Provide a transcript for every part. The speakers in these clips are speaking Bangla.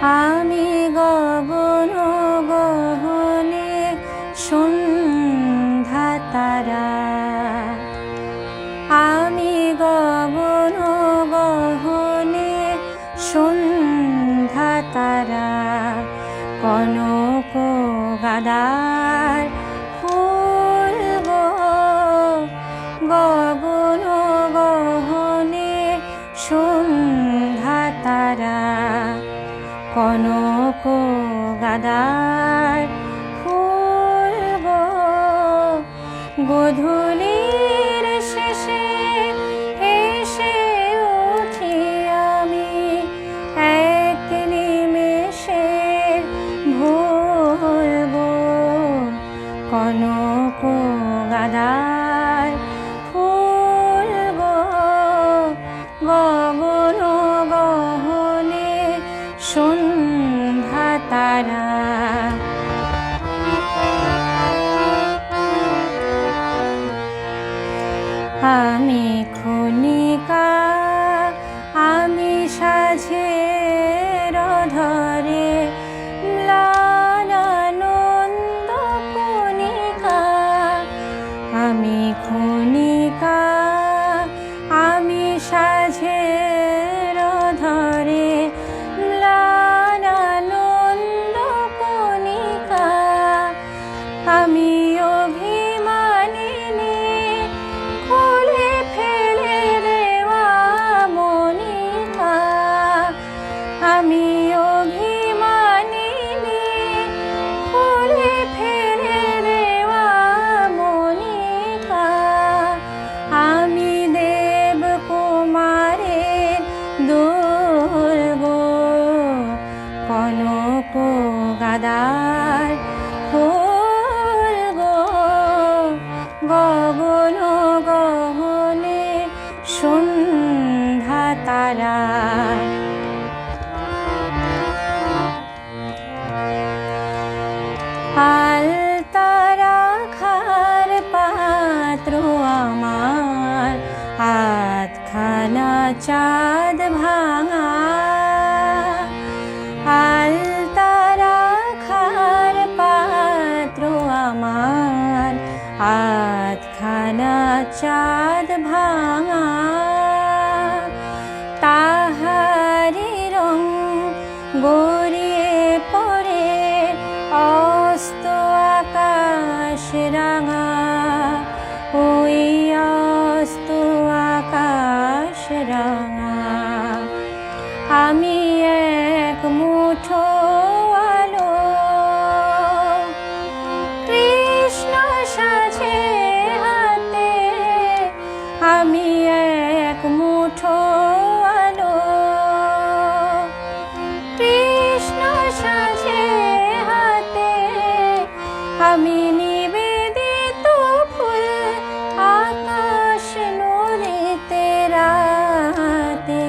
আমি গগন গহনে সন্ধ্যা তারা, আমি গগন গহনে সন্ধ্যা তারা, কনক গাদার ফুল গো, গগন গহনে সন্ধ্যা তারা, কনক গাদার ফুল গো। গোধূলির শেষে এসে উঠি আমি এক নিমেষে ভুলব, কনক গাদার ফুল গো, গগন গহনে সন্ধ্যা তারা। আমি ক্ষণিকা, আমি সাঝের ধরে ম্লানানন্দ কণিকা, আমি ক্ষণিকা, আমি সাঝের ধরে ম্লানানন্দ কণিকা, আমি অভিমানিনী খুলে ফেলে দেওয়া মনিকা, আমি অভিমানিনী খুলে ফেলে দেওয়া মনিকা, আমি দেব কুমারের দোল গো, কনক গাদার ফুল গো, গগন গহনে সন্ধ্যা তারা। আলতা রাখার পাত্র আমার, আধখানা চাঁদ ভাঙা, আলতা রাখার পাত্র আমার, আধখানা চাঁদ ভাঙা, তাহারি রং গড়িয়ে পড়ে অস্ত আকাশ রাঙা, ওই অস্ত আকাশ রাঙা, আমি এক মুঠো আলো, কৃষ্ণ সাজে হাতে, আমি এক মুঠো আলো, কৃষ্ণ সাজে হাতে, আমি নিবেদিত ফুল আকাশ নদীতে রাতে,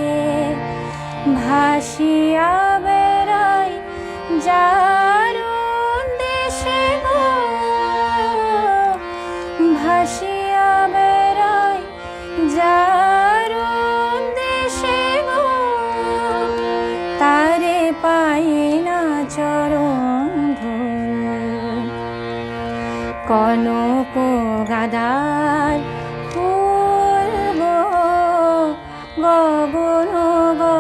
ভাসিয়া বেড়াই যার দেশে গো, ভাসিয়া বেড়াই যার দেশে গো, তারে পাই না চরণ ধুল, কনক গাদার ফুল গো, গগন গো।